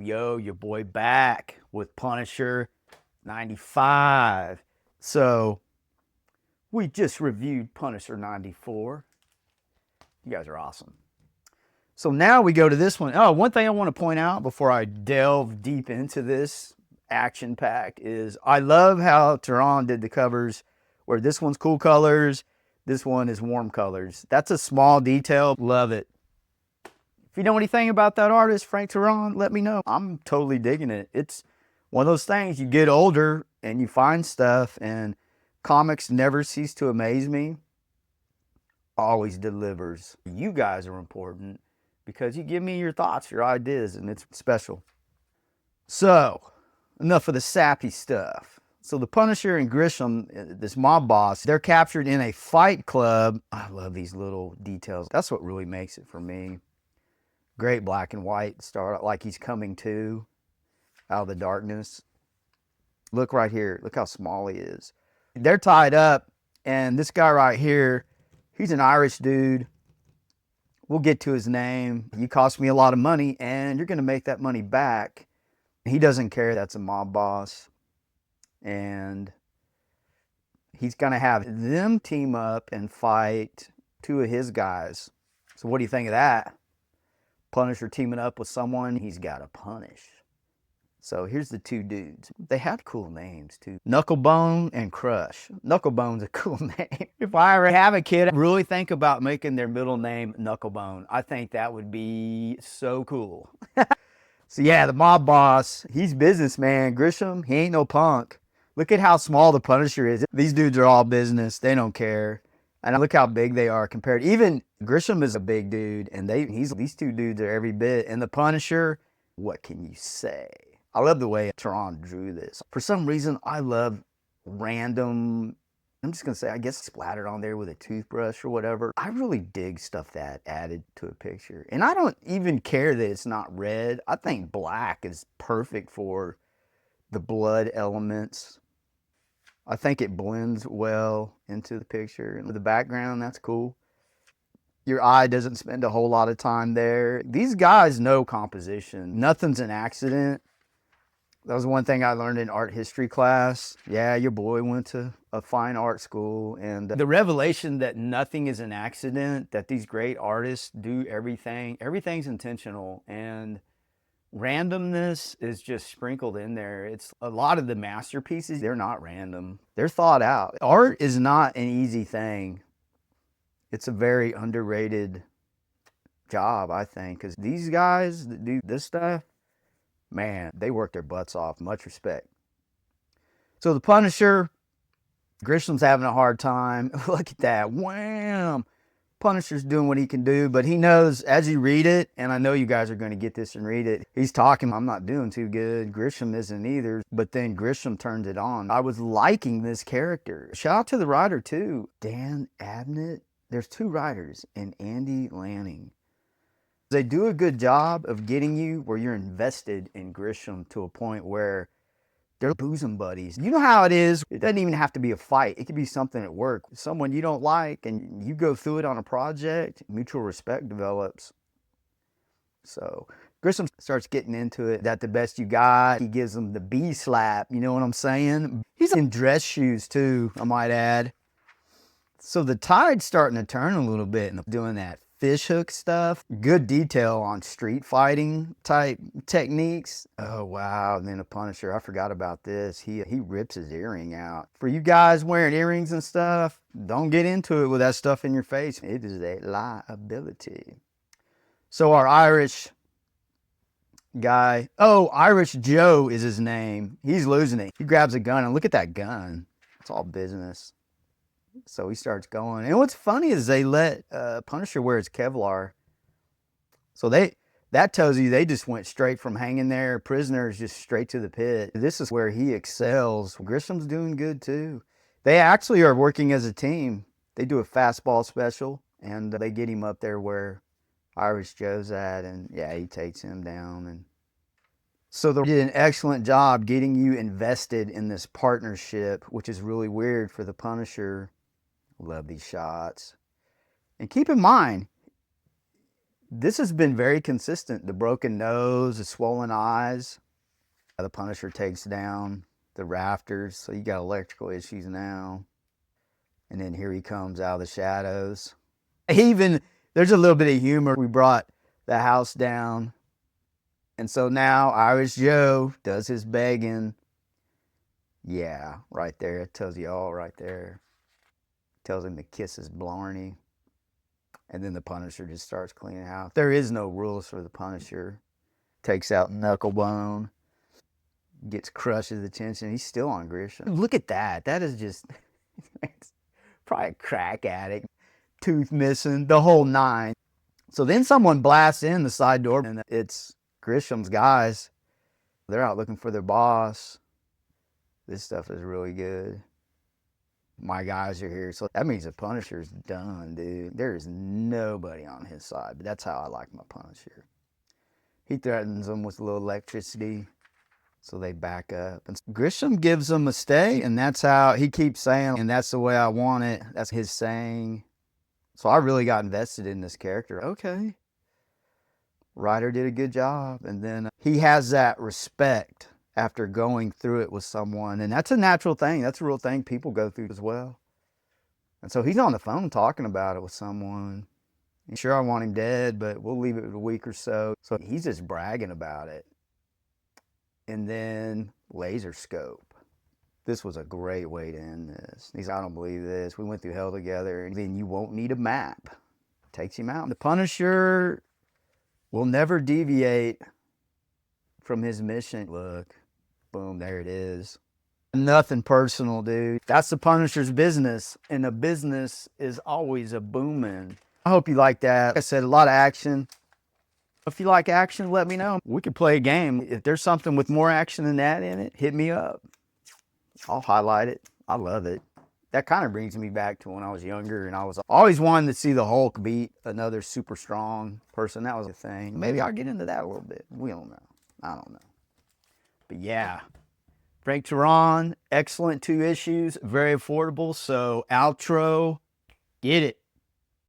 Yo, your boy back with Punisher 95. So, we just reviewed Punisher 94. You guys are awesome. So now we go to this one. Oh, one thing I want to point out before I delve deep into this action pack is I love how Teran did the covers where this one's cool colors, this one is warm colors. That's a small detail. Love it. If you know anything about that artist, Frank Teran, let me know. I'm totally digging it. It's one of those things, you get older and you find stuff, and comics never cease to amaze me. Always delivers. You guys are important because you give me your thoughts, your ideas, and it's special. So, enough of the sappy stuff. So the Punisher and Grisholm, this mob boss, they're captured in a fight club. I love these little details. That's what really makes it for me. Great black and white start, like he's coming to out of the darkness. Look right here. Look how small he is. They're tied up, and this guy right here, he's an Irish dude. We'll get to his name. You cost me a lot of money, and you're going to make that money back. He doesn't care. That's a mob boss. And he's going to have them team up and fight two of his guys. So what do you think of that? Punisher teaming up with someone he's got to punish. So here's the two dudes. They have cool names too. Knucklebone and Crush. Knucklebone's a cool name. If I ever have a kid, I really think about making their middle name Knucklebone. I think that would be so cool. So yeah, the mob boss, he's businessman. Grisholm, he ain't no punk. Look at how small the Punisher is. These dudes are all business. They don't care. And look how big they are compared. Even Grisholm is a big dude, and these two dudes are every bit. And the Punisher, what can you say? I love the way Teran drew this. For some reason, I love random, I'm just going to say, I guess splattered on there with a toothbrush or whatever. I really dig stuff that added to a picture. And I don't even care that it's not red. I think black is perfect for the blood elements. I think it blends well into the picture. And the background, that's cool. Your eye doesn't spend a whole lot of time there. These guys know composition. Nothing's an accident. That was one thing I learned in art history class. Yeah, your boy went to a fine art school. And the revelation that nothing is an accident, that these great artists do everything. Everything's intentional. And randomness is just sprinkled in there. It's a lot of the masterpieces, they're not random. They're thought out. Art is not an easy thing. It's a very underrated job, I think, because these guys that do this stuff, man, they work their butts off. Much respect. So the Punisher, Grisham's having a hard time. Look at that. Wham! Punisher's doing what he can do, but he knows as you read it, and I know you guys are going to get this and read it, he's talking, I'm not doing too good. Grisholm isn't either, but then Grisholm turned it on. I was liking this character. Shout out to the writer too, Dan Abnett. There's two writers, and Andy Lanning. They do a good job of getting you where you're invested in Grisholm to a point where they're bosom buddies. You know how it is. It doesn't even have to be a fight. It could be something at work. Someone you don't like, and you go through it on a project, mutual respect develops. So Grisholm starts getting into it. That the best you got. He gives them the B slap. You know what I'm saying? He's in dress shoes too, I might add. So the tide's starting to turn a little bit and doing that fish hook stuff. Good detail on street fighting type techniques. Oh wow, and then the Punisher, I forgot about this. He rips his earring out. For you guys wearing earrings and stuff, don't get into it with that stuff in your face. It is a liability. So our Irish guy, oh, Irish Joe is his name. He's losing it. He grabs a gun, and look at that gun. It's all business. So he starts going. And what's funny is they let Punisher wear his Kevlar. So that tells you they just went straight from hanging there, prisoners, just straight to the pit. This is where he excels. Grisham's doing good too. They actually are working as a team. They do a fastball special, and they get him up there where Irish Joe's at. And yeah, he takes him down. And so they did an excellent job getting you invested in this partnership, which is really weird for the Punisher. Love these shots. And keep in mind, This has been very consistent. The broken nose, the swollen eyes. The Punisher takes down the rafters, so you got electrical issues now. And then here he comes out of the shadows. Even, there's a little bit of humor. We brought the house down. And so now Irish Joe does his begging. Yeah, right there. It tells you all right there. Tells him to kiss his blarney. And then the Punisher just starts cleaning out. There is no rules for the Punisher. Takes out Knucklebone. Gets crushes attention. He's still on Grisholm. Look at that. That is just probably a crack addict. Tooth missing. The whole nine. So then someone blasts in the side door, and it's Grisham's guys. They're out looking for their boss. This stuff is really good. My guys are here. So that means the Punisher's done, dude. There is nobody on his side. But that's how I like my Punisher. He threatens them with a little electricity. So they back up. And Grisholm gives them a stay, and that's how he keeps saying, and that's the way I want it. That's his saying. So I really got invested in this character. Okay. Writer did a good job. And then he has that respect after going through it with someone. And that's a natural thing. That's a real thing people go through as well. And so he's on the phone talking about it with someone. Sure, I want him dead, but we'll leave it a week or so. So he's just bragging about it. And then laser scope. This was a great way to end this. He's, I don't believe this. We went through hell together. And then you won't need a map. Takes him out. The Punisher will never deviate from his mission. Look, boom, there it is. Nothing personal, dude. That's the Punisher's business. And a business is always a booming. I hope you like that. Like I said, a lot of action. If you like action, let me know. We could play a game. If there's something with more action than that in it, hit me up. I'll highlight it. I love it. That kind of brings me back to when I was younger and I was always wanting to see the Hulk beat another super strong person. That was a thing. Maybe I'll get into that a little bit. We don't know. I don't know. But yeah, Frank Teran, excellent 2 issues, very affordable. So outro, get it.